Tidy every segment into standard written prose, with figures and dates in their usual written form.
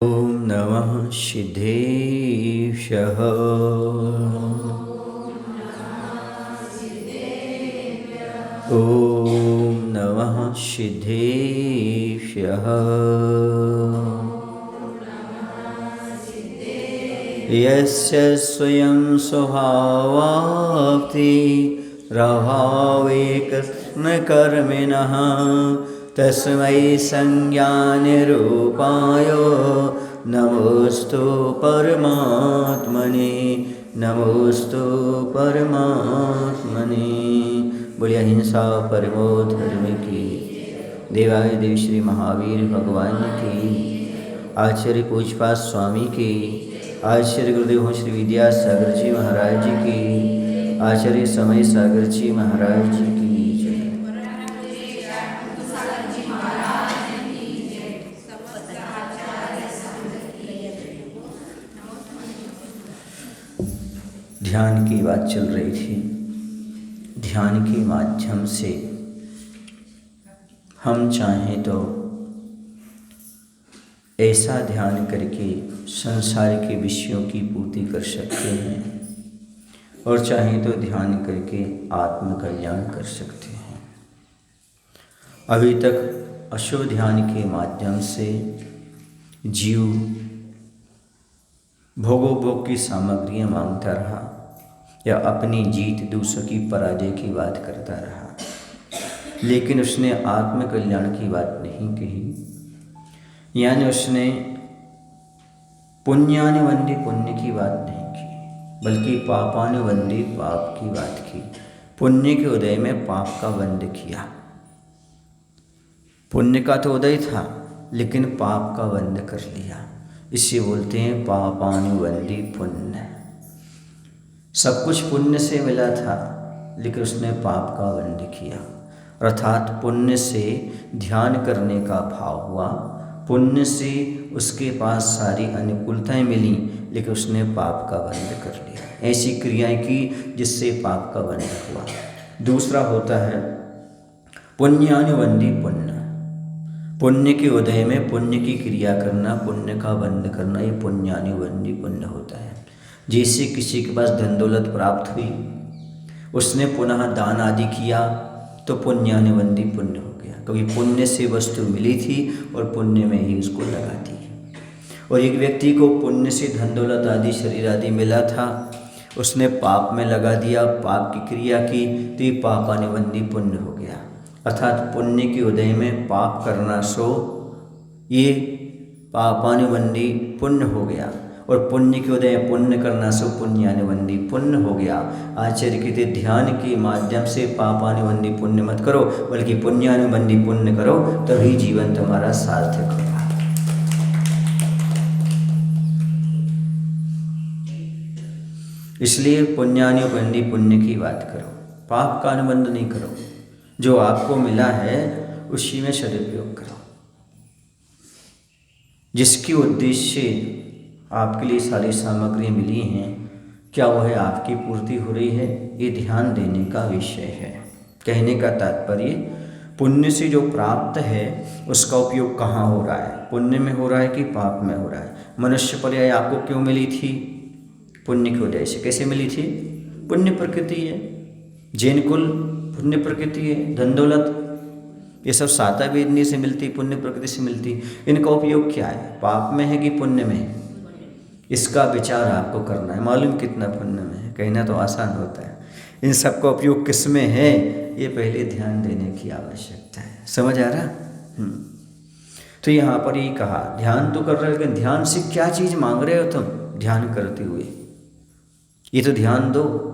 ॐ नमः सिद्धेभ्यः। ॐ नमः सिद्धेभ्यः। यस्य स्वयं स्वभावाप्ति प्रभावेकस्मकर्मिणः तस्मै संज्ञानिरूपाय नमोस्तु परमात्मने। नमोस्तु परमात्मने। बोलिए अहिंसा परमो धर्म की। देवाय देव श्री महावीर भगवान की। आचार्य पूजपाद स्वामी की। आचार्य गुरुदेव श्री विद्यासागर जी महाराज जी की। आचार्य समय सागर जी महाराज जी की। ध्यान की बात चल रही थी। ध्यान के माध्यम से हम चाहें तो ऐसा ध्यान करके संसार के विषयों की पूर्ति कर सकते हैं और चाहें तो ध्यान करके आत्म कल्याण कर सकते हैं। अभी तक अशुभ ध्यान के माध्यम से जीव भोगोपभोग की सामग्रियाँ मांगता रहा या अपनी जीत दूसरों की पराजय की बात करता रहा, लेकिन उसने आत्म कल्याण की बात नहीं कही। यानी उसने पुण्यानुबंधी पुण्य की बात नहीं की, बल्कि पापानुबंधी पाप की बात की। पुण्य के उदय में पाप का बंध किया। पुण्य का तो उदय था लेकिन पाप का बंध कर लिया। इसे बोलते हैं पापानुबंधी पुण्य। सब कुछ पुण्य से मिला था लेकिन उसने पाप का बंध किया। अर्थात पुण्य से ध्यान करने का भाव हुआ, पुण्य से उसके पास सारी अनुकूलताएं मिली, लेकिन उसने पाप का बंध कर लिया। ऐसी क्रियाएं की जिससे पाप का बंध हुआ। दूसरा होता है पुण्यानुबंधी पुण्य। पुण्य के उदय में पुण्य की क्रिया करना, पुण्य का बंध करना, ये पुण्यानुबंधी पुण्य होता है। जैसे किसी के पास धन दौलत प्राप्त हुई, उसने पुनः दान आदि किया तो पुण्यानुबंधी पुण्य हो गया, क्योंकि पुण्य से वस्तु मिली थी और पुण्य में ही उसको लगा दी। और एक व्यक्ति को पुण्य से धन दौलत आदि शरीर आदि मिला था, उसने पाप में लगा दिया, पाप की क्रिया की, तो ये पापानुबंधी पुण्य हो गया। अर्थात पुण्य के उदय में पाप करना सो ये पापानुबंधी पुण्य हो गया, और पुण्य के उदय पुण्य करना सो पुण्यानुबंधी पुण्य हो गया। आचार्य कहते ध्यान के माध्यम से पापानुबंधी पुण्य मत करो, बल्कि पुण्यानुबंधी पुण्य करो, तभी जीवन तुम्हारा सार्थक होगा। इसलिए पुण्यानुबंधी पुण्य की बात करो, पाप का अनुबंध नहीं करो। जो आपको मिला है उसी में सदुपयोग करो। जिसके उद्देश्य आपके लिए सारी सामग्री मिली हैं, क्या वह आपकी पूर्ति हो रही है, ये ध्यान देने का विषय है। कहने का तात्पर्य पुण्य से जो प्राप्त है उसका उपयोग कहाँ हो रहा है, पुण्य में हो रहा है कि पाप में हो रहा है। मनुष्य पर्याय आपको क्यों मिली थी? पुण्य की वजह से। कैसे मिली थी? पुण्य प्रकृति है। जैन कुल पुण्य प्रकृति है। धन दौलत ये सब साता वेदनी से मिलती, पुण्य प्रकृति से मिलती। इनका उपयोग क्या है, पाप में है कि पुण्य में है? इसका विचार आपको करना है। मालूम कितना पुण्य में है, कहना तो आसान होता है। इन सब का उपयोग किस में है, ये पहले ध्यान देने की आवश्यकता है। समझ आ रहा? तो यहाँ पर ये कहा ध्यान तो कर रहे हो, लेकिन ध्यान से क्या चीज़ मांग रहे हो तुम ध्यान करते हुए? ये तो ध्यान दो।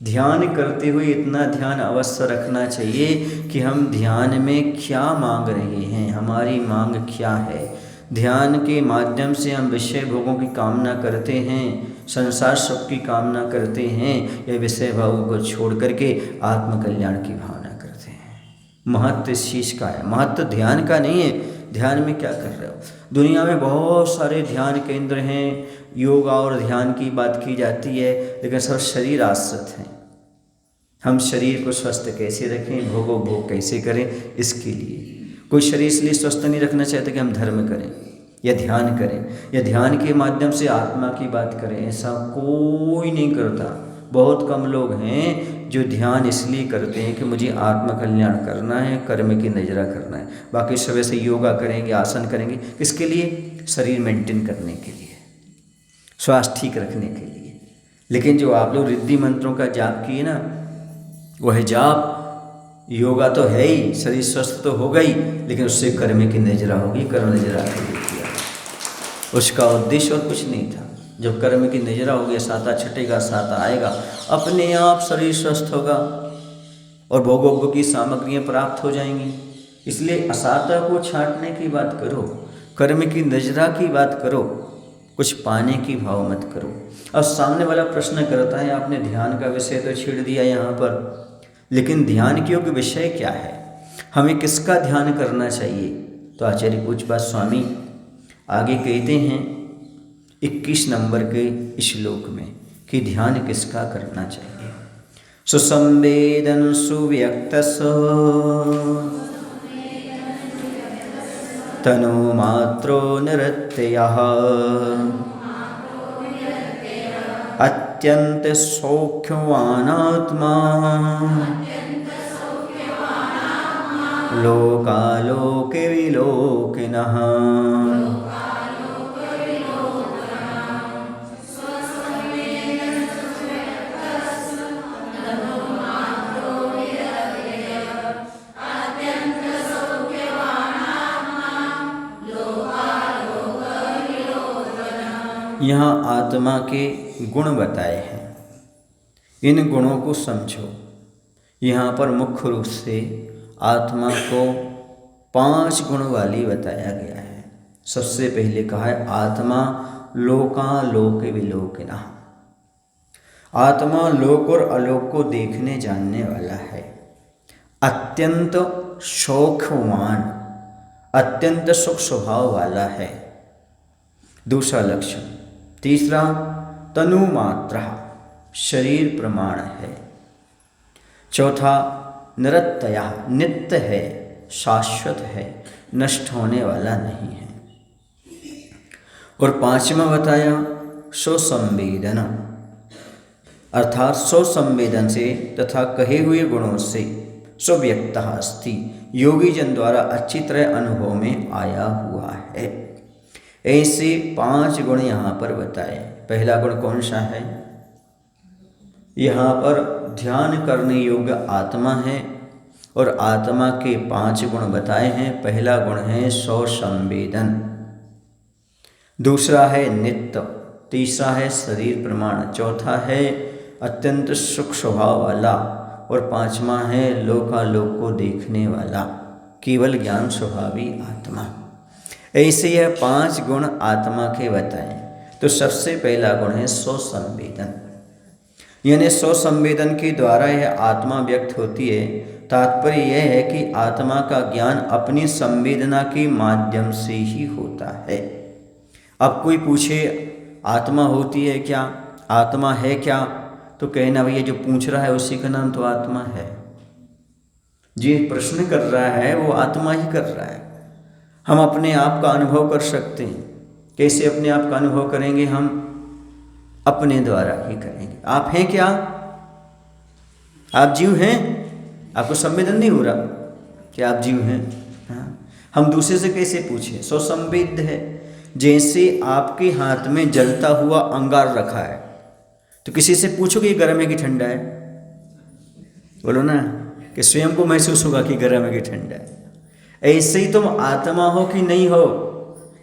ध्यान करते हुए इतना ध्यान अवश्य रखना चाहिए कि हम ध्यान में क्या मांग रहे हैं, हमारी मांग क्या है। ध्यान के माध्यम से हम विषय भोगों की कामना करते हैं, संसार सुख की कामना करते हैं, या विषय भावों को छोड़ करके आत्म कल्याण की भावना करते हैं। महत्व इस चीज़ का है, महत्व ध्यान का नहीं है। ध्यान में क्या कर रहे हो? दुनिया में बहुत सारे ध्यान केंद्र हैं, योगा और ध्यान की बात की जाती है, लेकिन सब शरीर आश्रित हैं। हम शरीर को स्वस्थ कैसे रखें, भोगोपभोग कैसे करें, इसके लिए। कोई शरीर इसलिए स्वस्थ नहीं रखना चाहता कि हम धर्म करें। या ध्यान करें या ध्यान के माध्यम से आत्मा की बात करें, ऐसा कोई नहीं करता। बहुत कम लोग हैं जो ध्यान इसलिए करते हैं कि मुझे आत्म कल्याण करना है, कर्म की नजरा करना है। बाकी सब ऐसे योगा करेंगे, आसन करेंगे, किसके लिए? शरीर मेंटेन करने के लिए, स्वास्थ्य ठीक रखने के लिए। लेकिन जो आप लोग रिद्धि मंत्रों का जाप किए ना, वह जाप योगा तो है ही, शरीर स्वस्थ तो होगा ही, लेकिन उससे कर्म की नजरा होगी, कर्म नजरा के लिए किया, उसका उद्देश्य और कुछ नहीं था। जब कर्म की नजरा होगी, साता छटेगा, साता आएगा, अपने आप शरीर स्वस्थ होगा और भोगों की सामग्रियाँ प्राप्त हो जाएंगी। इसलिए असाता को छांटने की बात करो, कर्म की नजरा की बात करो, कुछ पाने की भाव मत करो। अब सामने वाला प्रश्न करता है, आपने ध्यान का विषय तो छेड़ दिया यहाँ पर, लेकिन ध्यान के योग्य विषय क्या है, हमें किसका ध्यान करना चाहिए? तो आचार्य पूज्यपाद स्वामी आगे कहते हैं 21 नंबर के श्लोक में कि ध्यान किसका करना चाहिए। सुसंवेदन सुव्यक्तस तनु मात्रो निरत्ययः अत्यंत सौख्यवानात्मा लोकालोके विलोकिनः। यहाँ आत्मा के गुण बताए हैं, इन गुणों को समझो। यहाँ पर मुख्य रूप से आत्मा को 5 गुण वाली बताया गया है। सबसे पहले कहा है आत्मा लोकालोक विलोकिनः, आत्मा लोक और अलोक को देखने जानने वाला है। अत्यंत शौखवान, अत्यंत सुख स्वभाव वाला है, दूसरा लक्षण। तीसरा तनु मात्रा, शरीर प्रमाण है। चौथा निरत्यः, नित्य है, शाश्वत है, नष्ट होने वाला नहीं है। और 5वां बताया स्वसंवेदन, अर्थात स्वसंवेदन से तथा कहे हुए गुणों से स्वव्यक्तः अस्ति, योगी जन द्वारा अच्छी तरह अनुभव में आया हुआ है। ऐसे 5 गुण यहाँ पर बताए। पहला गुण कौन सा है? यहाँ पर ध्यान करने योग्य आत्मा है और आत्मा के 5 गुण बताए हैं। पहला गुण है स्वसंवेदन, दूसरा है नित्य, तीसरा है शरीर प्रमाण, चौथा है अत्यंत सुख स्वभाव वाला और 5वां है लोकालोक को देखने वाला, केवल ज्ञान स्वभावी आत्मा। ऐसे यह 5 गुण आत्मा के बताएं। तो सबसे पहला गुण है स्वसंवेदन, यानी स्वसंवेदन के द्वारा यह आत्मा व्यक्त होती है। तात्पर्य यह है कि आत्मा का ज्ञान अपनी संवेदना के माध्यम से ही होता है। अब कोई पूछे आत्मा होती है क्या, आत्मा है क्या, तो कहना भैया जो पूछ रहा है उसी का नाम तो आत्मा है। जो प्रश्न कर रहा है वो आत्मा ही कर रहा है। हम अपने आप का अनुभव कर सकते हैं। कैसे अपने आप का अनुभव करेंगे? हम अपने द्वारा ही करेंगे। आप हैं क्या? आप जीव हैं? आपको संवेदन नहीं हो रहा कि आप जीव हैं? हाँ, हम दूसरे से कैसे पूछें? स्वसंवेद्य है। जैसे आपके हाथ में जलता हुआ अंगार रखा है तो किसी से पूछो कि गर्म है कि ठंडा है? बोलो ना, कि स्वयं को महसूस होगा कि गर्म है कि ठंडा है। ऐसे ही तुम आत्मा हो कि नहीं हो,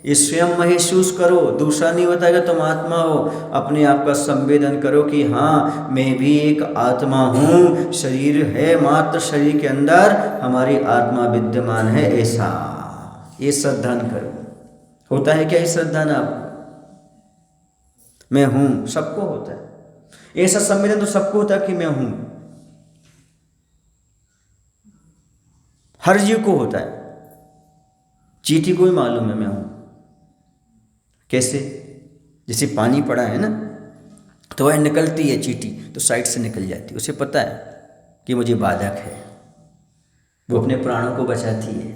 ये स्वयं महसूस करो, दूसरा नहीं बताएगा तुम आत्मा हो। अपने आप का संवेदन करो कि हाँ मैं भी एक आत्मा हूँ, शरीर है, मात्र शरीर के अंदर हमारी आत्मा विद्यमान है। ऐसा ये श्रद्धान करो। होता है क्या ये श्रद्धान? आपको मैं हूँ, सबको होता है ऐसा संवेदन, तो सबको होता है कि मैं हूँ, हर जीव को होता है। चींटी को ही मालूम है मैं हूँ। कैसे? जैसे पानी पड़ा है ना, तो वह निकलती है चींटी तो साइड से निकल जाती है, उसे पता है कि मुझे बाधक है, वो अपने प्राणों को बचाती है।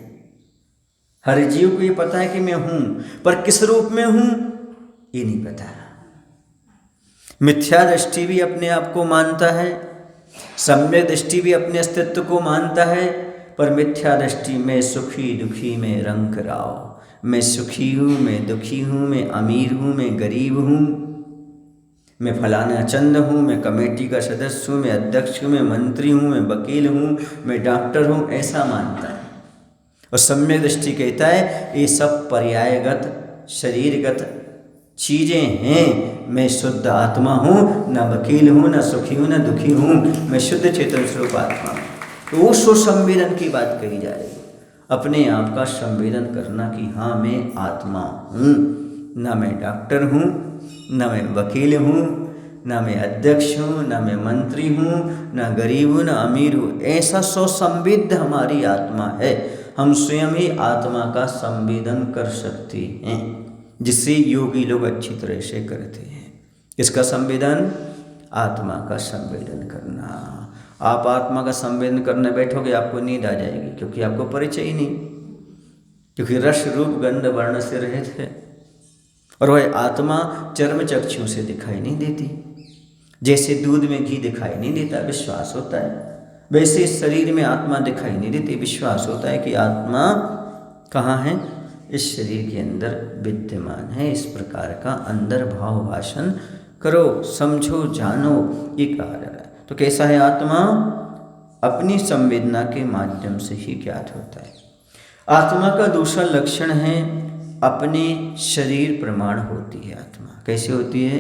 हर जीव को ये पता है कि मैं हूं, पर किस रूप में हूं ये नहीं पता। मिथ्या दृष्टि भी अपने आप को मानता है, सम्यक दृष्टि भी अपने अस्तित्व को मानता है, पर मिथ्या दृष्टि में सुखी दुखी में रंग राव, मैं सुखी हूँ, मैं दुखी हूँ, मैं अमीर हूँ, मैं गरीब हूँ, मैं फलाना चंद हूँ, मैं कमेटी का सदस्य हूँ, मैं अध्यक्ष हूँ, मैं मंत्री हूँ, मैं वकील हूँ, मैं डॉक्टर हूँ, ऐसा मानता है। और सम्यक दृष्टि कहता है ये सब पर्यायगत शरीरगत चीज़ें हैं, मैं शुद्ध आत्मा हूँ, न वकील हूँ, न सुखी हूँ, न दुखी हूँ, मैं शुद्ध चेतन स्वरूप आत्मा हूँ। तो उस संवेदन की बात कही जाएगी, अपने आप का संवेदन करना कि हाँ मैं आत्मा हूँ, न मैं डॉक्टर हूँ, न मैं वकील हूँ, न मैं अध्यक्ष हूँ, न मैं मंत्री हूँ, न गरीब हूँ, न अमीर हूँ। ऐसा स्वसंविद्ध हमारी आत्मा है, हम स्वयं ही आत्मा का संवेदन कर सकते हैं, जिससे योगी लोग अच्छी तरह से करते हैं। इसका संवेदन, आत्मा का संवेदन करना। आप आत्मा का संवेदन करने बैठोगे आपको नींद आ जाएगी, क्योंकि आपको परिचय ही नहीं, क्योंकि रस रूप गंध वर्ण से रहित है और वह आत्मा चर्म चक्षु से दिखाई नहीं देती। जैसे दूध में घी दिखाई नहीं देता, विश्वास होता है, वैसे शरीर में आत्मा दिखाई नहीं देती, विश्वास होता है कि आत्मा कहाँ है, इस शरीर के अंदर विद्यमान है। इस प्रकार का अंदर भाव भाषण करो, समझो, जानो, ये कहा जा रहा है। तो कैसा है आत्मा? अपनी संवेदना के माध्यम से ही ज्ञात होता है। आत्मा का दूसरा लक्षण है अपने शरीर प्रमाण होती है आत्मा। कैसे होती है?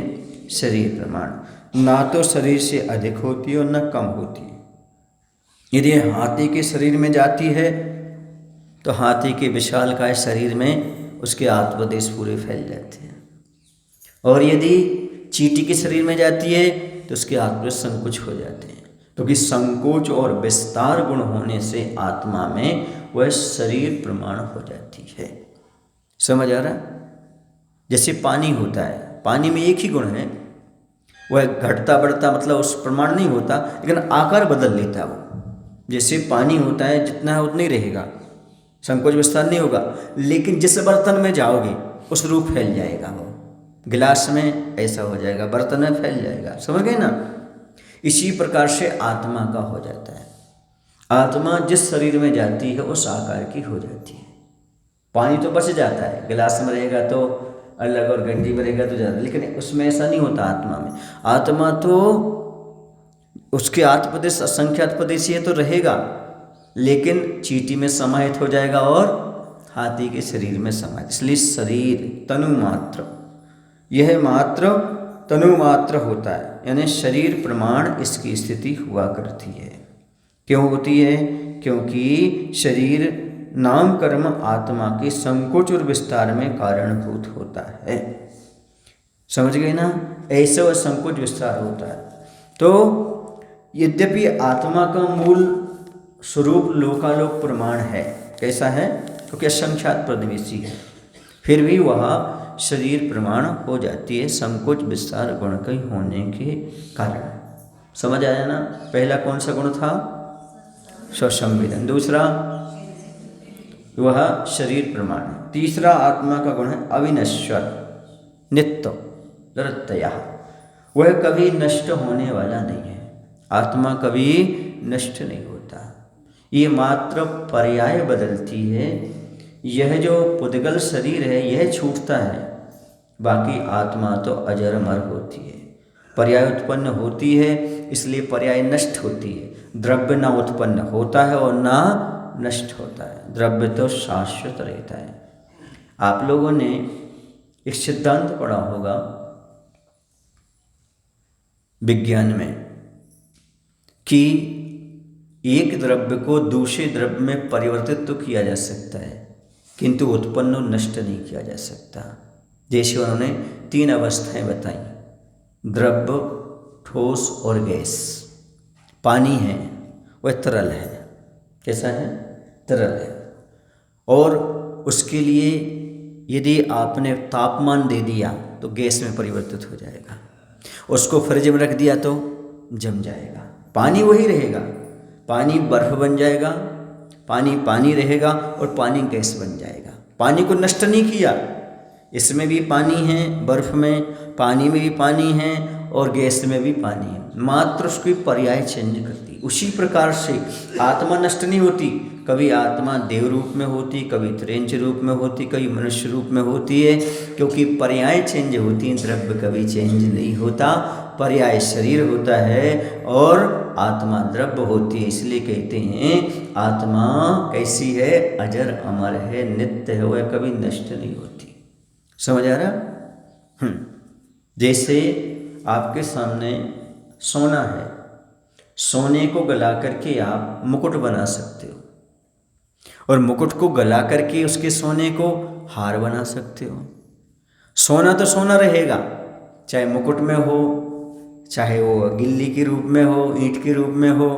शरीर प्रमाण, ना तो शरीर से अधिक होती है और न कम होती है। यदि हाथी के शरीर में जाती है तो हाथी के विशालकाय शरीर में उसके आत्मदेश पूरे फैल जाते हैं, और यदि चींटी के शरीर में जाती है तो उसके आत्मदेश संकुच हो जाते हैं, क्योंकि संकोच और विस्तार गुण होने से आत्मा में वह शरीर प्रमाण हो जाती है। समझ आ रहा? जैसे पानी होता है, पानी में एक ही गुण है, वह घटता बढ़ता मतलब उस प्रमाण नहीं होता, लेकिन आकार बदल लेता है वो। जैसे पानी होता है जितना है उतना ही रहेगा, संकोच विस्तार नहीं होगा, लेकिन जिस बर्तन में जाओगे उस रूप फैल जाएगा। वो गिलास में ऐसा हो जाएगा, बर्तन में फैल जाएगा। समझ गए ना? इसी प्रकार से आत्मा का हो जाता है। आत्मा जिस शरीर में जाती है उस आकार की हो जाती है। पानी तो बच जाता है, गिलास में रहेगा तो अलग और गंजी में रहेगा तो ज़्यादा, लेकिन उसमें ऐसा नहीं होता। आत्मा में, आत्मा तो उसके आत्मदेश असंख्यात्मदेशी है तो रहेगा, लेकिन चींटी में समाहित हो जाएगा और हाथी के शरीर में समाहित। इसलिए शरीर तनु मात्र, यह मात्र तनु मात्र होता है, यानी शरीर प्रमाण इसकी स्थिति हुआ करती है। क्यों होती है? क्योंकि शरीर नाम कर्म आत्मा के संकोच और विस्तार में कारणभूत होता है। समझ गए ना? ऐसे वह संकोच विस्तार होता है। तो यद्यपि आत्मा का मूल स्वरूप लोकालोक प्रमाण है, कैसा है? क्योंकि असंख्यात प्रदेशी है, फिर भी वह शरीर प्रमाण हो जाती है संकोच विस्तार गुण के होने के कारण। समझ आया ना? पहला कौन सा गुण था? स्वसंवेदन। दूसरा वह शरीर प्रमाण। तीसरा आत्मा का गुण है अविनश्वर, नित्य, निरत्यः, वह कभी नष्ट होने वाला नहीं है। आत्मा कभी नष्ट नहीं होता, ये मात्र पर्याय बदलती है। यह जो पुद्गल शरीर है यह छूटता है, बाकी आत्मा तो अजर अमर होती है। पर्याय उत्पन्न होती है इसलिए पर्याय नष्ट होती है। द्रव्य ना उत्पन्न होता है और ना नष्ट होता है, द्रव्य तो शाश्वत रहता है। आप लोगों ने एक सिद्धांत पढ़ा होगा विज्ञान में कि एक द्रव्य को दूसरे द्रव्य में परिवर्तित तो किया जा सकता है, किंतु उत्पन्न और नष्ट नहीं किया जा सकता। जैसे उन्होंने 3 अवस्थाएं बताई, द्रव्य, ठोस और गैस। पानी है वह तरल है, कैसा है? तरल है, और उसके लिए यदि आपने तापमान दे दिया तो गैस में परिवर्तित हो जाएगा, उसको फ्रिज में रख दिया तो जम जाएगा। पानी वही रहेगा, पानी बर्फ बन जाएगा, पानी पानी रहेगा और पानी गैस बन जाएगा। पानी को नष्ट नहीं किया। इसमें भी पानी है, बर्फ में पानी में भी पानी है और गैस में भी पानी है, मात्र उसकी पर्याय चेंज करती। उसी प्रकार से आत्मा नष्ट नहीं होती। कभी आत्मा देव रूप में होती, कभी त्रेंच रूप में होती, कभी मनुष्य रूप में होती है, क्योंकि पर्याय चेंज होती हैं, द्रव्य कभी चेंज नहीं होता। पर्याय शरीर होता है और आत्मा द्रव्य होती है। इसलिए कहते हैं आत्मा कैसी है, अजर अमर है, नित्य है, वह कभी नष्ट नहीं होती। समझ आ रहा? जैसे आपके सामने सोना है, सोने को गला करके आप मुकुट बना सकते हो, और मुकुट को गला करके उसके सोने को हार बना सकते हो। सोना तो सोना रहेगा, चाहे मुकुट में हो, चाहे वो गिल्ली के रूप में हो, ईंट के रूप में हो,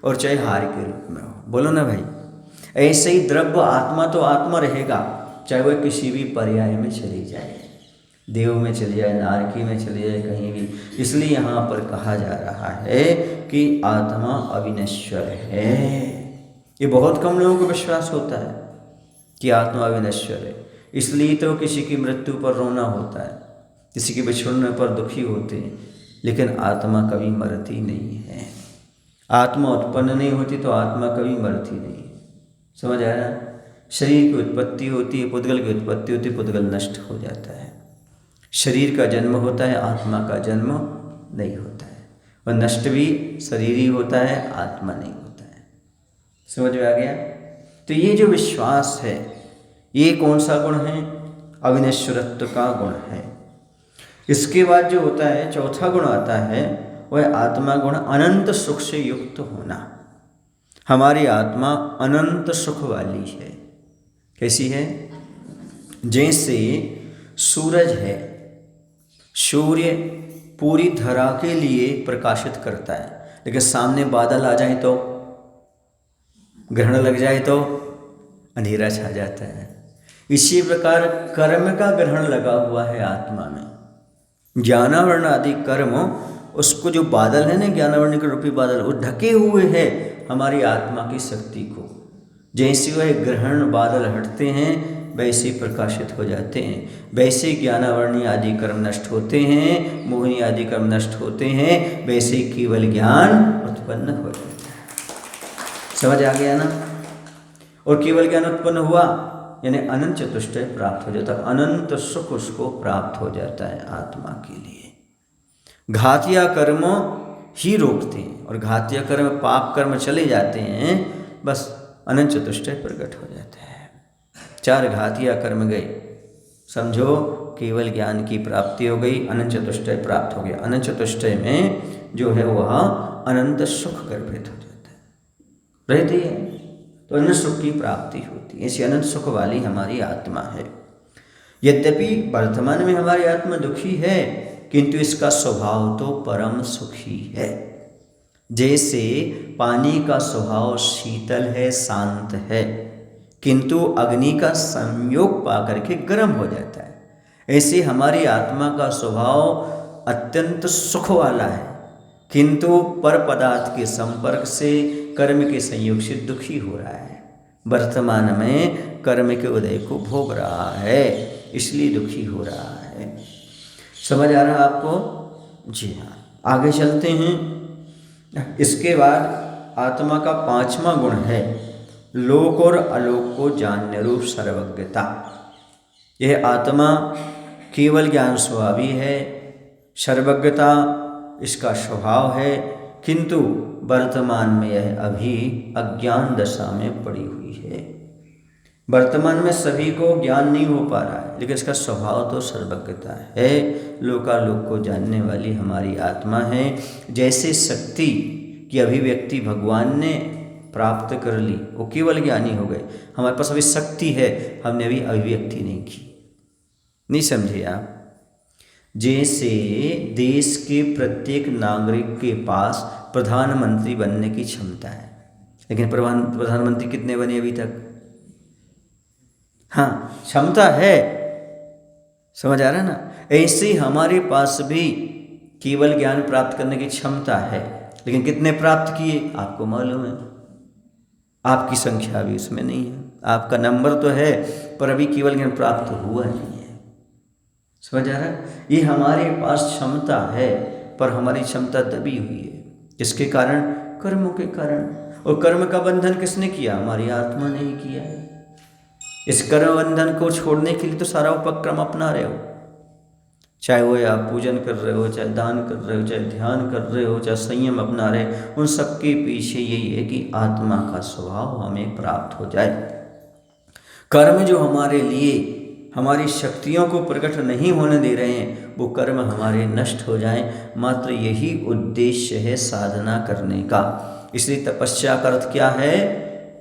और चाहे हार के रूप में हो। बोलो ना भाई। ऐसे ही द्रव्य आत्मा तो आत्मा रहेगा, चाहे वह किसी भी पर्याय में चली जाए, देव में चली जाए, नारकी में चली जाए, कहीं भी। इसलिए यहाँ पर कहा जा रहा है कि आत्मा अविनश्वर है। ये बहुत कम लोगों को विश्वास होता है कि आत्मा अविनश्वर है। इसलिए तो किसी की मृत्यु पर रोना होता है, किसी के बिछड़ने पर दुखी होते हैं, लेकिन आत्मा कभी मरती नहीं है। आत्मा उत्पन्न नहीं होती तो आत्मा कभी मरती नहीं। समझ आया? शरीर की उत्पत्ति होती है, पुद्गल की उत्पत्ति होती है, पुद्गल नष्ट हो जाता है। शरीर का जन्म होता है, आत्मा का जन्म नहीं होता है, और नष्ट भी शरीर ही होता है, आत्मा नहीं होता है। समझ में आ गया? तो ये जो विश्वास है, ये कौन सा गुण है? अविनश्वरत्व का गुण है। इसके बाद जो होता है, चौथा गुण आता है, वह आत्मा गुण अनंत सुख से युक्त होना। हमारी आत्मा अनंत सुख वाली है। कैसी है? जैसे सूरज है, सूर्य पूरी धरा के लिए प्रकाशित करता है, लेकिन सामने बादल आ जाए तो, ग्रहण लग जाए तो अंधेरा छा जाता है। इसी प्रकार कर्म का ग्रहण लगा हुआ है आत्मा में। ज्ञानावरण आदि कर्म, उसको जो बादल है ना, ज्ञानावरण के रूपी बादल, वो ढके हुए हैं हमारी आत्मा की शक्ति को। जैसे वह ग्रहण बादल हटते हैं वैसे प्रकाशित हो जाते हैं, वैसे ज्ञानावरणी आदि कर्म नष्ट होते हैं, मोहिनी आदि कर्म नष्ट होते हैं, वैसे केवल ज्ञान उत्पन्न हो जाता है। समझ आ गया ना? और केवल ज्ञान उत्पन्न हुआ यानी अनंत चतुष्टय प्राप्त हो जाता है, अनंत सुख उसको प्राप्त हो जाता है आत्मा के लिए। घातिया कर्म ही रोकते हैं, और घातिया कर्म, पाप कर्म चले जाते हैं, बस अनंत चतुष्टय प्रकट हो जाता है। 4 घातिया कर्म गए, समझो केवल ज्ञान की प्राप्ति हो गई, अनंत चतुष्टय प्राप्त हो गया। अनंत चतुष्टय में जो है वह अनंत सुख गर्भित हो जाता है, रहती है, तो अनंत सुख की प्राप्ति होती है। ऐसी अनंत सुख वाली हमारी आत्मा है। यद्यपि वर्तमान में हमारी आत्मा दुखी है, किंतु इसका स्वभाव तो परम सुखी है। जैसे पानी का स्वभाव शीतल है, शांत है, किंतु अग्नि का संयोग पाकर के गर्म हो जाता है, ऐसे हमारी आत्मा का स्वभाव अत्यंत सुख वाला है, किंतु पर पदार्थ के संपर्क से, कर्म के संयोग से दुखी हो रहा है। वर्तमान में कर्म के उदय को भोग रहा है, इसलिए दुखी हो रहा है। समझ आ रहा आपको? जी हाँ। आगे चलते हैं। इसके बाद आत्मा का 5वां गुण है लोक और अलोक को जानने रूप सर्वज्ञता। यह आत्मा केवल ज्ञान स्वभावी है, सर्वज्ञता इसका स्वभाव है, किंतु वर्तमान में यह अभी अज्ञान दशा में पड़ी हुई है। वर्तमान में सभी को ज्ञान नहीं हो पा रहा है, लेकिन इसका स्वभाव तो सर्वज्ञता है। लोकालोक को जानने वाली हमारी आत्मा है। जैसे शक्ति की अभिव्यक्ति भगवान ने प्राप्त कर ली, वो केवल ज्ञानी हो गए। हमारे पास अभी शक्ति है, हमने अभी अभिव्यक्ति नहीं की। नहीं समझे आप? जैसे देश के प्रत्येक नागरिक के पास प्रधानमंत्री बनने की क्षमता है, लेकिन प्रधानमंत्री कितने बने अभी तक? हाँ, क्षमता है। समझ आ रहा है ना? ऐसे हमारे पास भी केवल ज्ञान प्राप्त करने की क्षमता है, लेकिन कितने प्राप्त किए आपको मालूम है? आपकी संख्या भी उसमें नहीं है, आपका नंबर तो है पर अभी केवल ज्ञान प्राप्त हुआ नहीं है। समझ आ रहा है? ये हमारे पास क्षमता है पर हमारी क्षमता दबी हुई है। किसके कारण? कर्मों के कारण। और कर्म का बंधन किसने किया? हमारी आत्मा ने ही किया है। इस कर्म बंधन को छोड़ने के लिए तो सारा उपक्रम अपना रहे हो, चाहे वो आप पूजन कर रहे हो, चाहे दान कर रहे हो, चाहे ध्यान कर रहे हो, चाहे संयम अपना रहे हो, उन सबके पीछे यही है कि आत्मा का स्वभाव हमें प्राप्त हो जाए। कर्म जो हमारे लिए हमारी शक्तियों को प्रकट नहीं होने दे रहे हैं, वो कर्म हमारे नष्ट हो जाएं, मात्र यही उद्देश्य है साधना करने का। इसलिए तपस्या का अर्थ क्या है?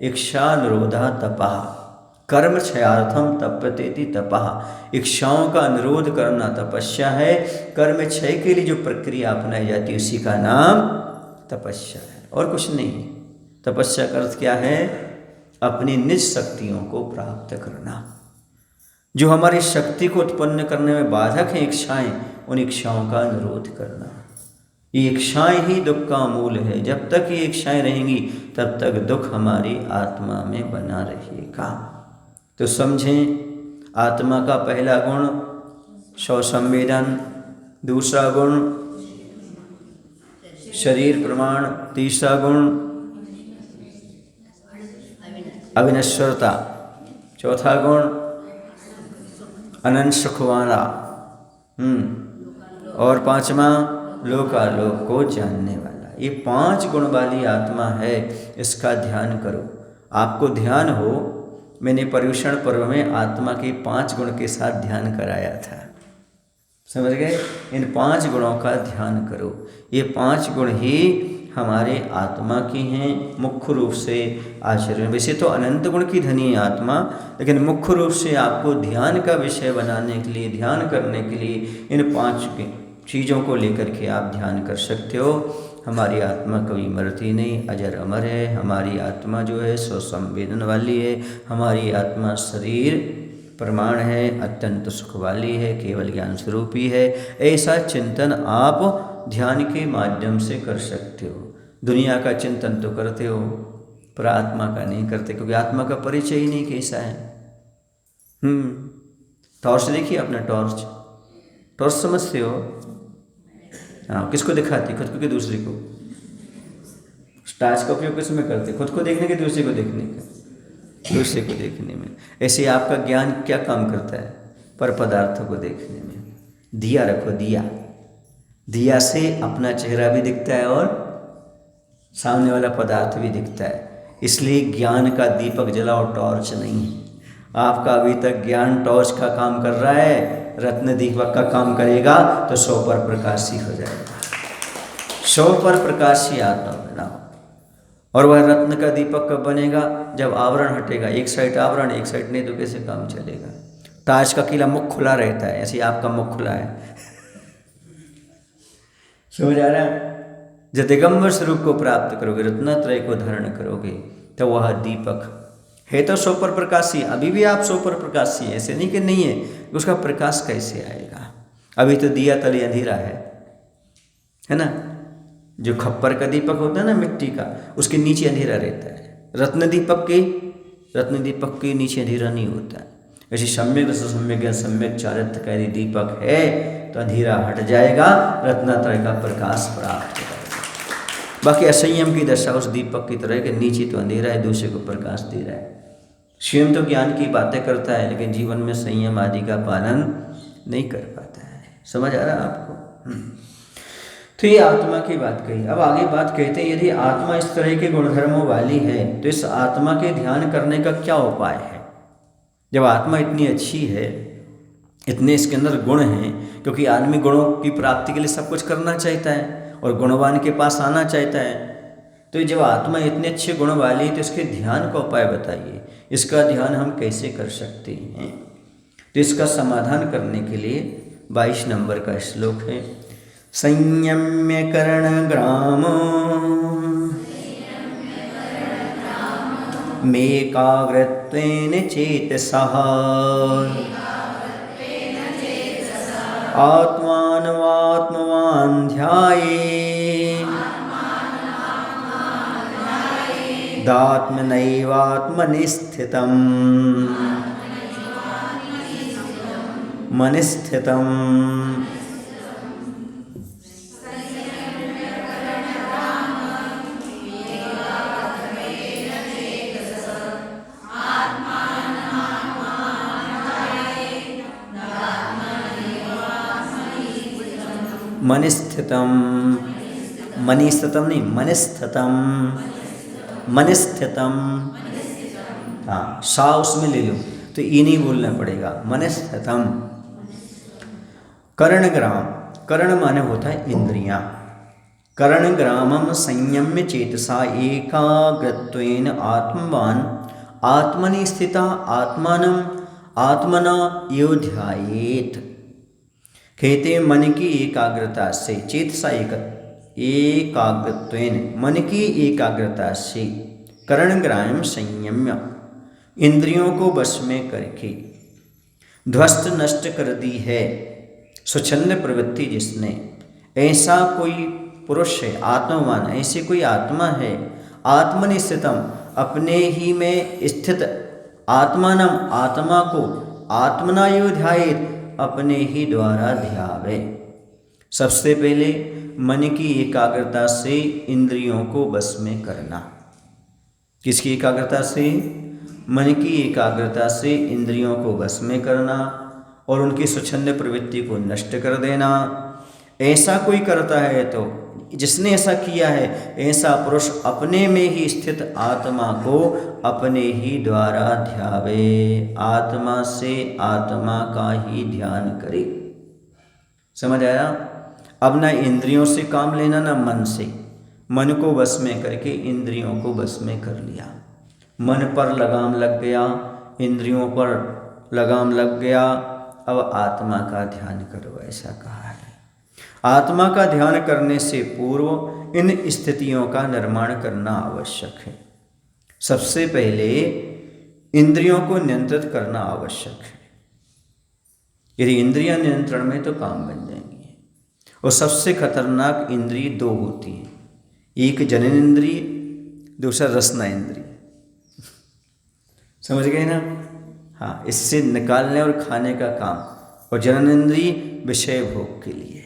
इच्छा निरोधा तपः, कर्म क्षयार्थम तप्यतेति तपः। इच्छाओं का निरोध करना तपस्या है। कर्म क्षय के लिए जो प्रक्रिया अपनाई जाती है उसी का नाम तपस्या है, और कुछ नहीं। तपस्या का अर्थ क्या है? अपनी निज शक्तियों को प्राप्त करना। जो हमारी शक्ति को उत्पन्न करने में बाधक है इच्छाएं, उन इच्छाओं का निरोध करना। ये इच्छाएं ही दुख का मूल है। जब तक ये इच्छाएं रहेंगी तब तक दुख हमारी आत्मा में बना रहेगा। तो समझें, आत्मा का पहला गुण स्वसंवेदन, दूसरा गुण शरीर प्रमाण, तीसरा गुण अविनश्वरता, चौथा गुण अनंत सुख वाला, और पांचवा लोकालोक को जानने वाला। ये 5 गुण वाली आत्मा है। इसका ध्यान करो। आपको ध्यान हो, मैंने पर्युषण पर्व में आत्मा के 5 गुण के साथ ध्यान कराया था। समझ गए? इन 5 गुणों का ध्यान करो। ये 5 गुण ही हमारे आत्मा की हैं मुख्य रूप से आचरण। वैसे तो अनंत गुण की धनी है आत्मा, लेकिन मुख्य रूप से आपको ध्यान का विषय बनाने के लिए, ध्यान करने के लिए इन 5 चीज़ों को लेकर के आप ध्यान कर सकते हो। हमारी आत्मा कभी मरती नहीं, अजर अमर है। हमारी आत्मा जो है स्वसंवेदन वाली है। हमारी आत्मा शरीर प्रमाण है, अत्यंत सुख वाली है, केवल ज्ञान स्वरूपी है। ऐसा चिंतन आप ध्यान के माध्यम से कर सकते हो। दुनिया का चिंतन तो करते हो पर आत्मा का नहीं करते, क्योंकि आत्मा का परिचय ही नहीं कैसा है। टॉर्च देखिए, अपना टॉर्च, टॉर्च समझते हो? हाँ, किसको दिखाती? खुद को कि दूसरे को? टॉर्च का उपयोग किस में करते? खुद को देखने के, दूसरे को देखने का? दूसरे को देखने में। ऐसे आपका ज्ञान क्या काम करता है? पर पदार्थों को देखने में। दिया रखो, दिया, दिया से अपना चेहरा भी दिखता है और सामने वाला पदार्थ भी दिखता है। इसलिए ज्ञान का दीपक जलाओ, टॉर्च नहीं। आपका अभी तक ज्ञान टॉर्च का काम कर रहा है, रत्न दीपक का काम करेगा तो 100 पर प्रकाशी हो जाएगा। 100 पर प्रकाशी आत्मा बनाओ। और वह रत्न का दीपक कब बनेगा? जब आवरण हटेगा। एक साइड आवरण, एक साइड नहीं, तो कैसे काम चलेगा? ताज का किला मुख खुला रहता है, ऐसे आपका मुख खुला है। समझ आ रहा है? जब दिगंबर स्वरूप को प्राप्त करोगे, रत्नत्रय को धारण करोगे, तो वह दीपक है तो 100 पर प्रकाशी। अभी भी आप 100 पर प्रकाशी है, ऐसे नहीं कि नहीं है। उसका प्रकाश कैसे आएगा? अभी तो दिया तले अंधेरा है ना। जो खप्पर का दीपक होता है ना, मिट्टी का, उसके नीचे अंधेरा रहता है। रत्न दीपक के नीचे अंधेरा नहीं होता है। ऐसे सम्यक रस सम्यक सम्यक चारित्र्यकारी दीपक है तो अंधेरा हट जाएगा, रत्नात्रय का प्रकाश प्राप्त हो जाएगा। बाकी असंयम की दशा उस दीपक की तरह के नीचे तो अंधेरा है, दूसरे को प्रकाश दे रहा है। स्वयं तो ज्ञान की बातें करता है, लेकिन जीवन में संयम आदि का पालन नहीं कर पाता है। समझ आ रहा है आपको? तो ये आत्मा की बात कही। अब आगे बात कहते हैं, यदि आत्मा इस तरह के गुणधर्मों वाली है तो इस आत्मा के ध्यान करने का क्या उपाय है? जब आत्मा इतनी अच्छी है, इतने इसके अंदर गुण हैं, क्योंकि आदमी गुणों की प्राप्ति के लिए सब कुछ करना चाहता है और गुणवान के पास आना चाहता है। तो जब आत्मा इतने अच्छे गुण वाली है तो इसके ध्यान का उपाय बताइए। इसका ध्यान हम कैसे कर सकते हैं? तो इसका समाधान करने के लिए 22 नंबर का श्लोक है। संयम्य करण ग्राम मेकाग्रत्वेन चेतसः आत्मानमात्मवान् ध्याये दात्मनैवात्मनि स्थितम् मनि स्थितम् मनिस्थितम् मनिस्थितम् नहीं मनिस्थितम् मनिस्थितम्। हाँ सा उसमें ले लो तो ई नहीं बोलना पड़ेगा, मनिस्थितम्। कर्णग्राम, कर्ण माने होता है इंद्रियां। कर्णग्रामम संयम्य चेतसा एकाग्रत्वेन आत्मवान आत्मनि स्थिता आत्मानं आत्मना यो ध्यायेत। कहते मन की एकाग्रता से, चेतसा एकाग्रत्वेन मन की एकाग्रता से, कर्णग्राम संयम्य इंद्रियों को वश में करके, ध्वस्त नष्ट कर दी है स्वच्छंद प्रवृत्ति जिसने, ऐसा कोई पुरुष है आत्मवान, ऐसे कोई आत्मा है, आत्मनि स्थितम अपने ही में स्थित, आत्मानम आत्मा को, आत्मना यो ध्यायेत अपने ही द्वारा ध्यावे। सबसे पहले मन की एकाग्रता से इंद्रियों को वश में करना। किसकी एकाग्रता से? मन की एकाग्रता से इंद्रियों को वश में करना और उनकी स्वच्छंद प्रवृत्ति को नष्ट कर देना। ऐसा कोई करता है तो, जिसने ऐसा किया है, ऐसा पुरुष अपने में ही स्थित आत्मा को अपने ही द्वारा ध्यावे। आत्मा से आत्मा का ही ध्यान करे। समझ आया? अब ना इंद्रियों से काम लेना ना मन से, मन को वश में करके इंद्रियों को वश में कर लिया। मन पर लगाम लग गया, इंद्रियों पर लगाम लग गया, अब आत्मा का ध्यान करो, ऐसा कहा है। आत्मा का ध्यान करने से पूर्व इन स्थितियों का निर्माण करना आवश्यक है। सबसे पहले इंद्रियों को नियंत्रित करना आवश्यक है। यदि इंद्रियां नियंत्रण में तो काम बन जाएंगी। और सबसे खतरनाक इंद्रिय दो होती हैं, एक जनन इंद्रिय, दूसरा रसना इंद्रिय। समझ गए ना? हाँ, इससे निकालने और खाने का काम, और जनन इंद्रिय विषय भोग के लिए है।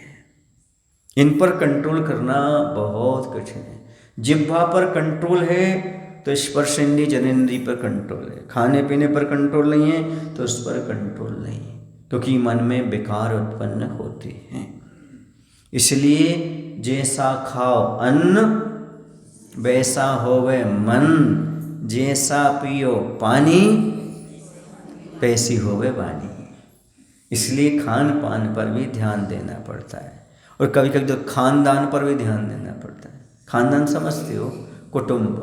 इन पर कंट्रोल करना बहुत कठिन है। जिह्वा पर कंट्रोल है तो स्पर्श इंद्रिय जनेंद्रिय पर कंट्रोल है। खाने पीने पर कंट्रोल नहीं है तो उस पर कंट्रोल नहीं है, क्योंकि मन में विकार उत्पन्न होते हैं। इसलिए जैसा खाओ अन्न वैसा होवे मन, जैसा पियो पानी वैसी होवे वाणी। इसलिए खान पान पर भी ध्यान देना पड़ता है, और कभी कभी तो खानदान पर भी ध्यान देना पड़ता है। खानदान समझते हो? कुटुंब,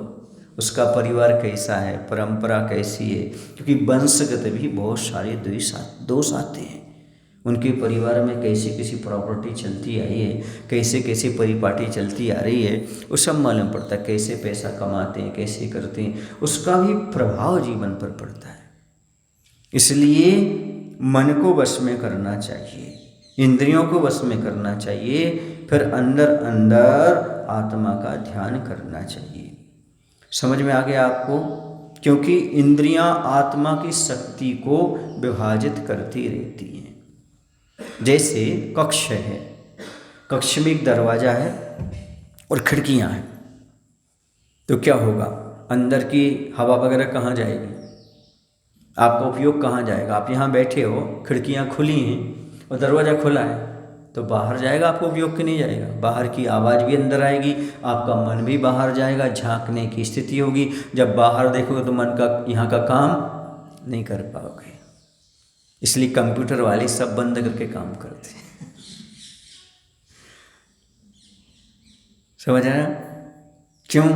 उसका परिवार कैसा है, परंपरा कैसी है, क्योंकि वंशगत भी बहुत सारे दोष आते हैं। उनके परिवार में कैसी कैसी प्रॉपर्टी चलती आई है, कैसे कैसे परिपाटी चलती आ रही है, वो सब मालूम पड़ता है। कैसे पैसा कमाते हैं, कैसे करते हैं, उसका भी प्रभाव जीवन पर पड़ता है। इसलिए मन को वश में करना चाहिए, इंद्रियों को वश में करना चाहिए, फिर अंदर अंदर आत्मा का ध्यान करना चाहिए। समझ में आ गया आपको? क्योंकि इंद्रियां आत्मा की शक्ति को विभाजित करती रहती हैं। जैसे कक्ष है, कक्ष में एक दरवाज़ा है और खिड़कियां हैं, तो क्या होगा? अंदर की हवा वगैरह कहाँ जाएगी? आपका उपयोग कहाँ जाएगा? आप यहाँ बैठे हो, खिड़कियाँ खुली हैं और दरवाज़ा खुला है, तो बाहर जाएगा आपको उपयोग कि नहीं जाएगा? बाहर की आवाज़ भी अंदर आएगी, आपका मन भी बाहर जाएगा, झांकने की स्थिति होगी। जब बाहर देखोगे तो मन का यहाँ का काम नहीं कर पाओगे। इसलिए कंप्यूटर वाले सब बंद करके काम करते हैं। समझ आया? क्यों?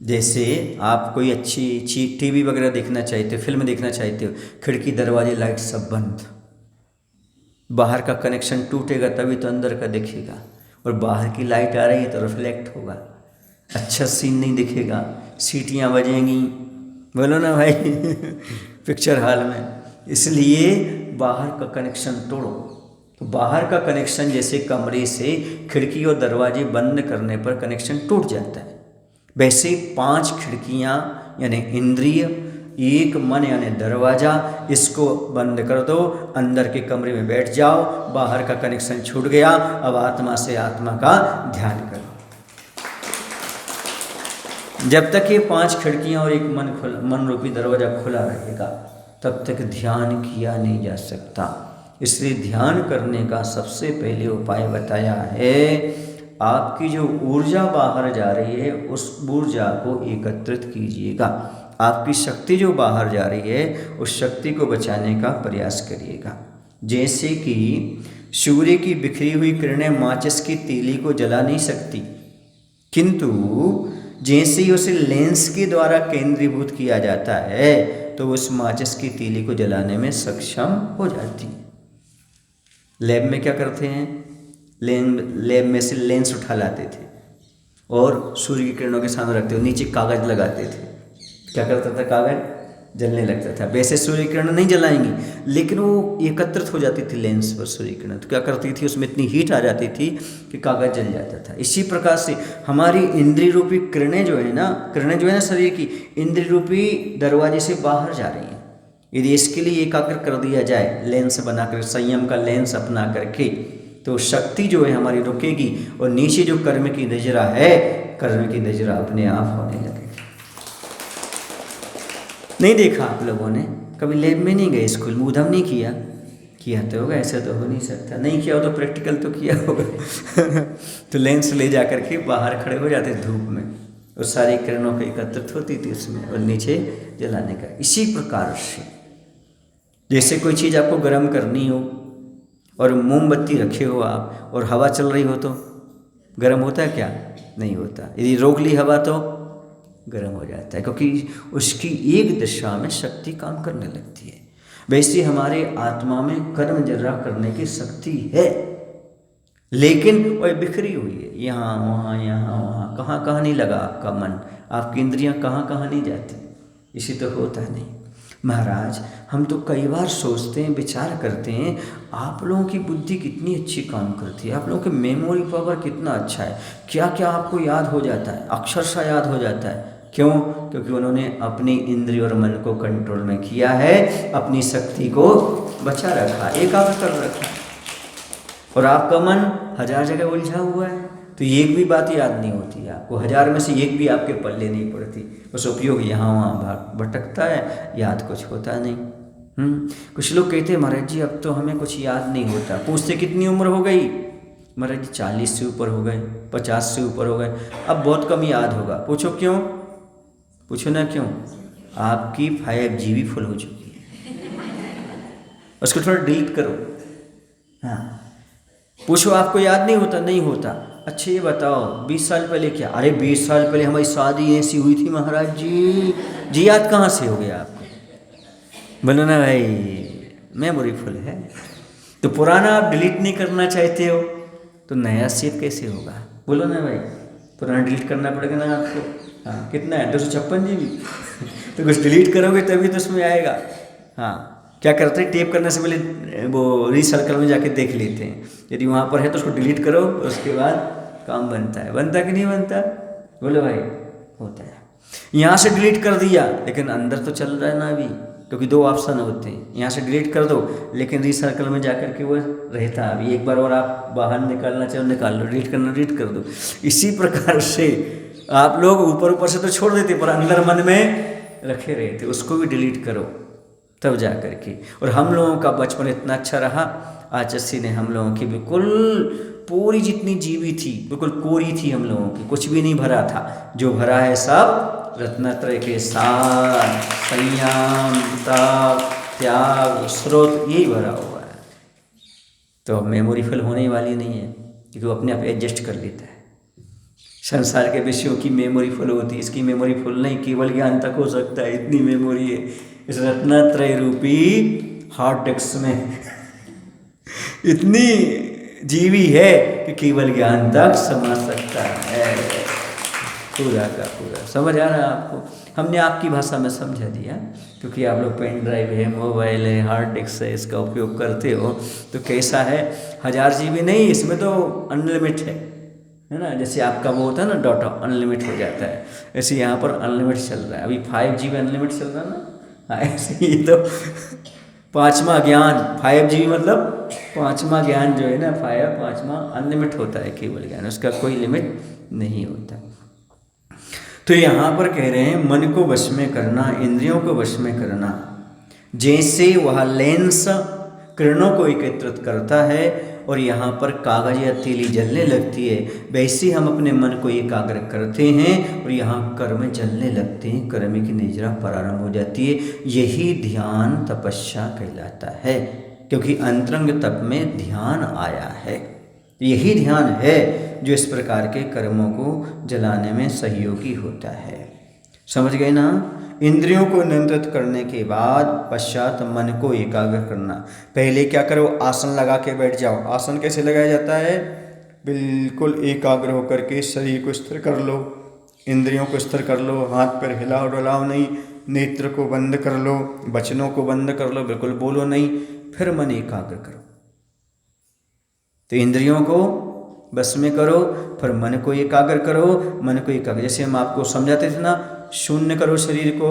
जैसे आप कोई अच्छी टीवी वगैरह देखना चाहते हो, फिल्म देखना चाहते हो, खिड़की दरवाजे लाइट सब बंद, बाहर का कनेक्शन टूटेगा तभी तो अंदर का दिखेगा, और बाहर की लाइट आ रही है तो रिफ्लेक्ट होगा, अच्छा सीन नहीं दिखेगा, सीटियाँ बजेंगी, बोलो ना भाई पिक्चर हॉल में। इसलिए बाहर का कनेक्शन तोड़ो। तो बाहर का कनेक्शन जैसे कमरे से खिड़की और दरवाजे बंद करने पर कनेक्शन टूट जाता है, वैसे 5 खिड़कियाँ यानी इंद्रिय, एक मन यानी दरवाज़ा, इसको बंद कर दो, अंदर के कमरे में बैठ जाओ, बाहर का कनेक्शन छूट गया। अब आत्मा से आत्मा का ध्यान करो। जब तक ये 5 खिड़कियाँ और एक मन रूपी दरवाज़ा खुला रहेगा तब तक ध्यान किया नहीं जा सकता। इसलिए ध्यान करने का सबसे पहले उपाय बताया है, आपकी जो ऊर्जा बाहर जा रही है उस ऊर्जा को एकत्रित कीजिएगा। आपकी शक्ति जो बाहर जा रही है उस शक्ति को बचाने का प्रयास करिएगा। जैसे कि सूर्य की बिखरी हुई किरणें माचिस की तीली को जला नहीं सकती, किंतु जैसे ही उसे लेंस के द्वारा केंद्रीभूत किया जाता है तो उस माचिस की तीली को जलाने में सक्षम हो जाती है। लैब में क्या करते हैं, लैब में से लेंस उठा लाते थे और सूर्य की किरणों के सामने रखते हुए नीचे कागज लगाते थे। क्या करता था, कागज जलने लगता था। वैसे सूर्य किरण नहीं जलाएंगी, लेकिन वो एकत्रित हो जाती थी लेंस पर सूर्य किरण, तो क्या करती थी, उसमें इतनी हीट आ जाती थी कि कागज जल जाता था। इसी प्रकार से हमारी इंद्रिय रूपी किरणें जो है ना शरीर की, इंद्रिय रूपी दरवाजे से बाहर जा रही हैं। यदि इसके लिए एकाग्र कर दिया जाए, लेंस बनाकर, संयम का लेंस अपना करके, तो शक्ति जो है हमारी रुकेगी और नीचे जो कर्म की नजरा है, कर्म की नजरा अपने आप होने लगेगी। नहीं देखा आप लोगों ने, कभी लैब में नहीं गए, स्कूल में उधम नहीं किया तो होगा, ऐसा तो हो नहीं सकता। नहीं किया हो तो प्रैक्टिकल तो किया होगा तो लेंस ले जा करके बाहर खड़े हो जाते धूप में और सारी किरणों को एकत्रित होती थी उसमें और नीचे जलाने का। इसी प्रकार से जैसे कोई चीज़ आपको गर्म करनी हो और मोमबत्ती रखे हो आप और हवा चल रही हो तो गर्म होता है क्या? नहीं होता। यदि रोक ली हवा तो गर्म हो जाता है, क्योंकि उसकी एक दिशा में शक्ति काम करने लगती है। वैसे हमारे आत्मा में कर्म जर्रा करने की शक्ति है, लेकिन वह बिखरी हुई है, यहाँ वहाँ कहाँ नहीं लगा आपका मन, आपकी इंद्रियाँ कहाँ नहीं जाती, इसी तो होता नहीं। महाराज, हम तो कई बार सोचते हैं, विचार करते हैं, आप लोगों की बुद्धि कितनी अच्छी काम करती है, आप लोगों के मेमोरी पावर कितना अच्छा है, क्या क्या आपको याद हो जाता है, अक्षरशः याद हो जाता है। क्यों? क्योंकि उन्होंने अपनी इंद्रिय और मन को कंट्रोल में किया है, अपनी शक्ति को बचा रखा, एकाग्र कर रखा। और आपका मन 1000 जगह उलझा हुआ है तो एक भी बात याद नहीं होती है आपको, 1000 में से एक भी आपके पल्ले नहीं पड़ती, बस उपयोग यहाँ वहाँ भटकता है, याद कुछ होता नहीं। कुछ लोग कहते हैं महाराज जी अब तो हमें कुछ याद नहीं होता। पूछते कितनी उम्र हो गई? महाराज जी 40 से ऊपर हो गए, 50 से ऊपर हो गए, अब बहुत कम याद होगा। पूछो क्यों? पूछो ना क्यों? आपकी 5 GB फुल हो चुकी है, उसको थोड़ा डिलीट करो। हाँ, पूछो आपको याद नहीं होता? नहीं होता। अच्छा ये बताओ 20 साल पहले क्या? अरे 20 साल पहले हमारी शादी ऐसी हुई थी महाराज जी याद कहाँ से हो गया आपको? बोलो ना भाई, मेमोरी फुल है। तो पुराना आप डिलीट नहीं करना चाहते हो तो नया सेव कैसे होगा? बोलो ना भाई, पुराना डिलीट करना पड़ेगा ना आपको। हाँ, कितना है? 256 GB तो कुछ डिलीट करोगे तभी तो उसमें आएगा। हाँ, क्या करते हैं, टेप करने से पहले वो रीसर्कल में जाके देख लेते हैं, यदि वहाँ पर है तो उसको डिलीट करो, उसके बाद काम बनता है। बनता कि नहीं बनता? बोलो भाई, होता है। यहाँ से डिलीट कर दिया लेकिन अंदर तो चल रहा है ना अभी, क्योंकि 2 ऑप्शन होते हैं, यहाँ से डिलीट कर दो लेकिन रीसर्कल में जाकर के वो रहता है अभी। एक बार और आप बाहर निकालना चाहो निकाल लो, डिलीट करना डिलीट कर दो। इसी प्रकार से आप लोग ऊपर से तो छोड़ देते पर अंदर मन में रखे रहते, उसको भी डिलीट करो तब जा कर के। और हम लोगों का बचपन इतना अच्छा रहा, आचार्य ने हम लोगों की बिल्कुल पूरी जितनी जीवी थी बिल्कुल कोरी थी, हम लोगों की कुछ भी नहीं भरा था। जो भरा है सब रत्नत्रय के साथ, संयम, तप, त्याग, स्रोत, यही भरा हुआ है। तो मेमोरी फुल होने वाली नहीं है, क्योंकि वो अपने आप एडजस्ट कर लेता है। संसार के विषयों की मेमोरी फुल होती है, इसकी मेमोरी फुल नहीं, केवल ज्ञान तक हो सकता है, इतनी मेमोरी है इस रत्नत्रय रूपी हार्ड डिस्क में इतनी जीवी है कि केवल ज्ञान तक समझ सकता है, पूरा का पूरा। समझ आ रहा है आपको? हमने आपकी भाषा में समझा दिया, क्योंकि आप लोग पेन ड्राइव है, मोबाइल है, हार्ड डिस्क है, इसका उपयोग करते हो। तो कैसा है, 1000 GB नहीं, इसमें तो अनलिमिटेड है, है ना। जैसे आपका वो होता है ना डाटा अनलिमिट हो जाता है, ऐसे यहाँ पर अनलिमिट चल रहा है। अभी 5G अनलिमिट चल रहा है ना। हाँ, ऐसे ही तो पांचवा ज्ञान 5G मतलब पांचवा ज्ञान जो है ना, पांचवा अनलिमिट होता है केवल ज्ञान, उसका कोई लिमिट नहीं होता। तो यहाँ पर कह रहे हैं मन को वश में करना, इंद्रियों को वश में करना। जैसे वह लेंस किरणों को एकत्रित करता है और यहाँ पर कागज या तीली जलने लगती है, वैसे हम अपने मन को एकाग्र करते हैं और यहाँ कर्म जलने लगते हैं, कर्म की निजरा प्रारंभ हो जाती है। यही ध्यान तपस्या कहलाता है, क्योंकि अंतरंग तप में ध्यान आया है। यही ध्यान है जो इस प्रकार के कर्मों को जलाने में सहयोगी होता है। समझ गए ना। इंद्रियों को नियंत्रित करने के बाद पश्चात मन को एकाग्र करना। पहले क्या करो, आसन लगा के बैठ जाओ। आसन कैसे लगाया जाता है, बिल्कुल एकाग्र होकर के शरीर को स्थिर कर लो, इंद्रियों को स्थिर कर लो, हाथ पैर हिलाओ डुलाओ नहीं, नेत्र को बंद कर लो, वचनों को बंद कर लो, बिल्कुल बोलो नहीं, फिर मन एकाग्र करो। तो इंद्रियों को बस में करो, फिर मन को एकाग्र करो। मन को एकाग्र, जैसे हम आपको समझाते थे ना, शून्य करो शरीर को,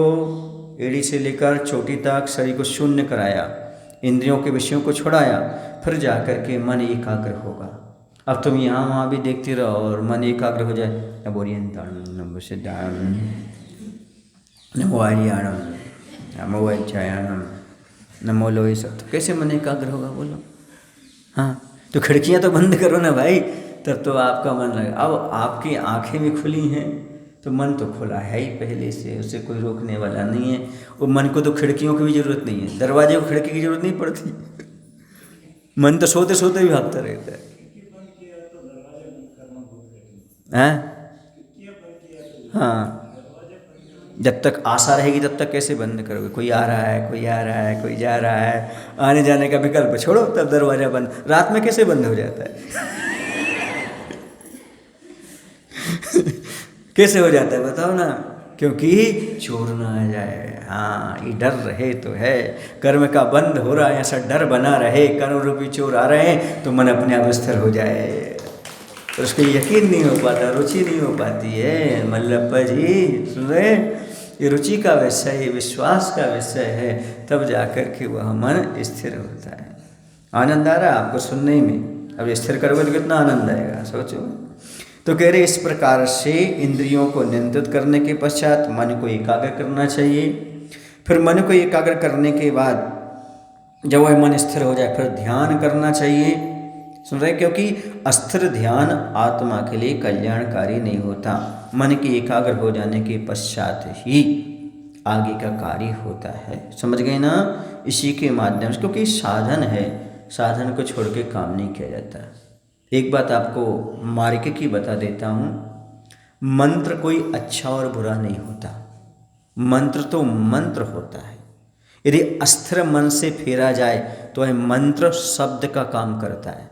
एड़ी से लेकर चोटी तक शरीर को शून्य कराया, इंद्रियों के विषयों को छुड़ाया, फिर जाकर के मन एकाग्र होगा। अब तुम यहाँ वहाँ भी देखते रहो और मन एकाग्र हो जाए, नमो सिद्धानम, नमो आर्याणम, नमो वैचायनम, नमो लोहे सब, तो कैसे मन एकाग्र होगा बोलो। हाँ, तो खिड़कियाँ तो बंद करो ना भाई, तब तो आपका मन लगे। अब आपकी आंखें भी खुली हैं तो मन तो खुला है ही पहले से, उसे कोई रोकने वाला नहीं है। वो मन को तो खिड़कियों की भी जरूरत नहीं है, दरवाजे को खिड़की की जरूरत नहीं पड़ती। मन तो सोते सोते भी भागता रहता है। हाँ, जब तक आशा रहेगी तब तक कैसे बंद करोगे। कोई आ रहा है, कोई आ रहा है, कोई जा रहा है, आने जाने का विकल्प छोड़ो, तब दरवाजा बंद। रात में कैसे बंद हो जाता है कैसे हो जाता है बताओ ना, क्योंकि चोर ना आ जाए। हाँ, ये डर रहे तो है, कर्म का बंद हो रहा है, ऐसा डर बना रहे, कर्म रूपी चोर आ रहे हैं तो मन अपने आप स्थिर हो जाए। तो उसको यकीन नहीं हो पाता, रुचि नहीं हो पाती है। मल्लप्पा जी सुन रहे, ये रुचि का विषय, ये विश्वास का विषय है, तब जाकर के वह मन स्थिर होता है। आनंद आ रहा है आपको सुनने में। अब स्थिर करोगे तो कितना आनंद आएगा, सोचो। तो कह रहे इस प्रकार से इंद्रियों को नियंत्रित करने के पश्चात मन को एकाग्र करना चाहिए। फिर मन को एकाग्र करने के बाद जब वह मन स्थिर हो जाए फिर ध्यान करना चाहिए। सुन रहे, क्योंकि अस्थिर ध्यान आत्मा के लिए कल्याणकारी नहीं होता। मन के एकाग्र हो जाने के पश्चात ही आगे का कार्य होता है। समझ गए ना। इसी के माध्यम से, क्योंकि साधन है, साधन को छोड़ के काम नहीं किया जाता। एक बात आपको मार्के की बता देता हूँ, मंत्र कोई अच्छा और बुरा नहीं होता। मंत्र तो मंत्र होता है। यदि अस्थिर मन से फेरा जाए तो वह मंत्र शब्द का काम करता है,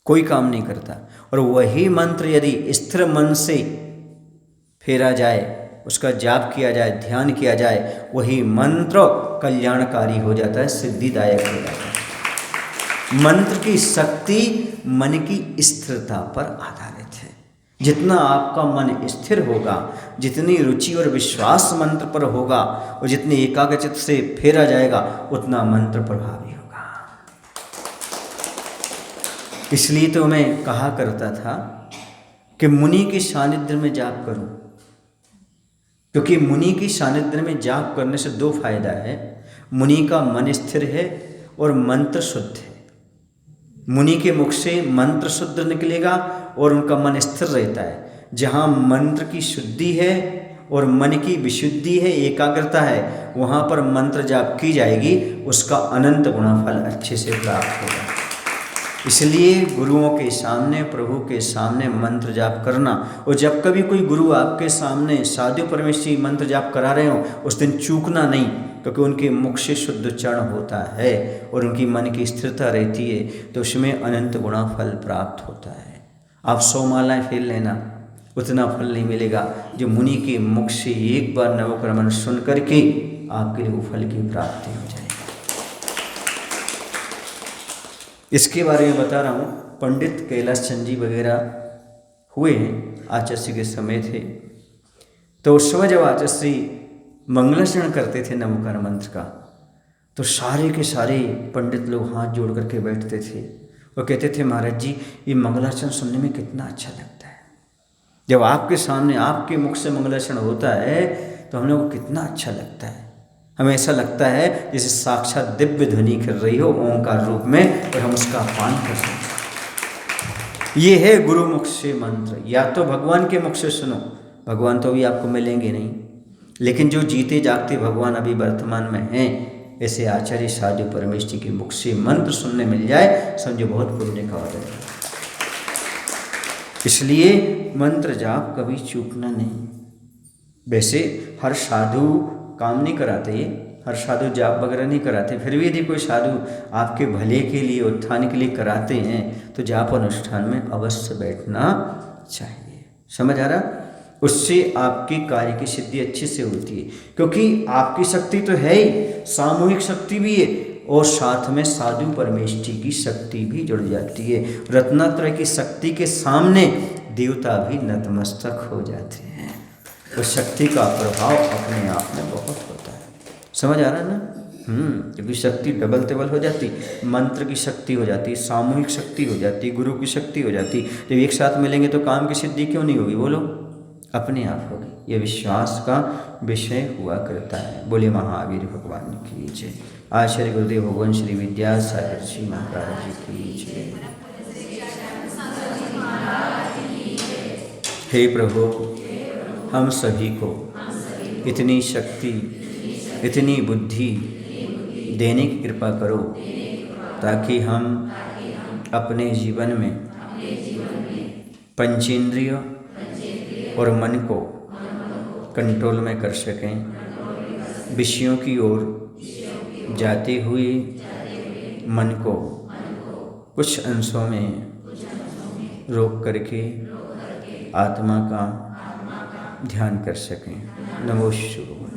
कोई काम नहीं करता। और वही मंत्र यदि स्थिर मन से फेरा जाए, उसका जाप किया जाए, ध्यान किया जाए, वही मंत्र कल्याणकारी हो जाता है, सिद्धिदायक हो जाता है। मंत्र की शक्ति मन की स्थिरता पर आधारित है। जितना आपका मन स्थिर होगा, जितनी रुचि और विश्वास मंत्र पर होगा और जितनी एकाग्रचित्त से फेरा जाएगा, उतना मंत्र प्रभावी होगा। इसलिए तो मैं कहा करता था कि मुनि के सानिध्य में जाप करो, क्योंकि मुनि की सानिध्य में जाप करने से दो फायदा है। मुनि का मन स्थिर है और मंत्र शुद्ध है। मुनि के मुख से मंत्र शुद्ध निकलेगा और उनका मन स्थिर रहता है। जहाँ मंत्र की शुद्धि है और मन की विशुद्धि है, एकाग्रता है, वहाँ पर मंत्र जाप की जाएगी, उसका अनंत गुणफल अच्छे से प्राप्त होगा। इसलिए गुरुओं के सामने, प्रभु के सामने मंत्र जाप करना। और जब कभी कोई गुरु आपके सामने साधु परमेश्वरी मंत्र जाप करा रहे हो, उस दिन चूकना नहीं, क्योंकि उनके मुख से शुद्ध उच्चारण होता है और उनकी मन की स्थिरता रहती है, तो उसमें अनंत गुणा फल प्राप्त होता है। आप 100 मालाएँ फेर लेना, उतना फल नहीं मिलेगा जो मुनि के मुख से एक बार नवोक्रमण सुन करके आपके लिए वो फल की प्राप्ति हो जाएगी। इसके बारे में बता रहा हूँ। पंडित कैलाश चंद जी वगैरह हुए आचार्य के समय थे, तो उस समय जब आचार्य मंगलाचरण करते थे नमोकार मंत्र का, तो सारे के सारे पंडित लोग हाथ जोड़ करके बैठते थे और कहते थे महाराज जी ये मंगलाचरण सुनने में कितना अच्छा लगता है। जब आपके सामने आपके मुख से मंगलाचरण होता है तो हम लोग को कितना अच्छा लगता है। हमें ऐसा लगता है जैसे साक्षात दिव्य ध्वनि कर रही हो ओंकार रूप में, और हम उसका पान कर सकते। ये है गुरु मुख से मंत्र। या तो भगवान के मुख से सुनो, भगवान तो अभी आपको मिलेंगे नहीं, लेकिन जो जीते जागते भगवान अभी वर्तमान में हैं, ऐसे आचार्य साधु परमेश जी के मुख से मंत्र सुनने मिल जाए, समझो बहुत पुण्य का ऑर्डर है। इसलिए मंत्र जाप कभी चूकना नहीं। वैसे हर साधु काम नहीं कराते, हर साधु जाप वगैरह नहीं कराते, फिर भी यदि कोई साधु आपके भले के लिए उत्थान के लिए कराते हैं तो जाप अनुष्ठान में अवश्य बैठना चाहिए। समझ आ रहा? उससे आपके कार्य की सिद्धि अच्छे से होती है, क्योंकि आपकी शक्ति तो है ही, सामूहिक शक्ति भी है, और साथ में साधु परमेष्ठी की शक्ति भी जुड़ जाती है। रत्नात्रय की शक्ति के सामने देवता भी नतमस्तक हो जाते हैं। उस शक्ति का प्रभाव अपने आप में बहुत होता है। समझ आ रहा है ना? क्योंकि शक्ति डबल टेबल हो जाती, मंत्र की शक्ति हो जाती, सामूहिक शक्ति हो जाती, गुरु की शक्ति हो जाती। जब एक साथ मिलेंगे तो काम की सिद्धि क्यों नहीं होगी? बोलो, अपने आप होगी। ये विश्वास का विषय हुआ करता है। बोले महावीर भगवान की जय। आचार्य गुरुदेव भगवान श्री विद्यासागर जी महाराज जी की जय। हे प्रभु, हम सभी को इतनी शक्ति, इतनी बुद्धि देने की कृपा करो, ताकि हम अपने जीवन में पंचेंद्रिय और मन को कंट्रोल में कर सकें। विषयों की ओर जाते हुए मन को कुछ अंशों में रोक करके आत्मा का ध्यान कर सकें। नमो शिवाय।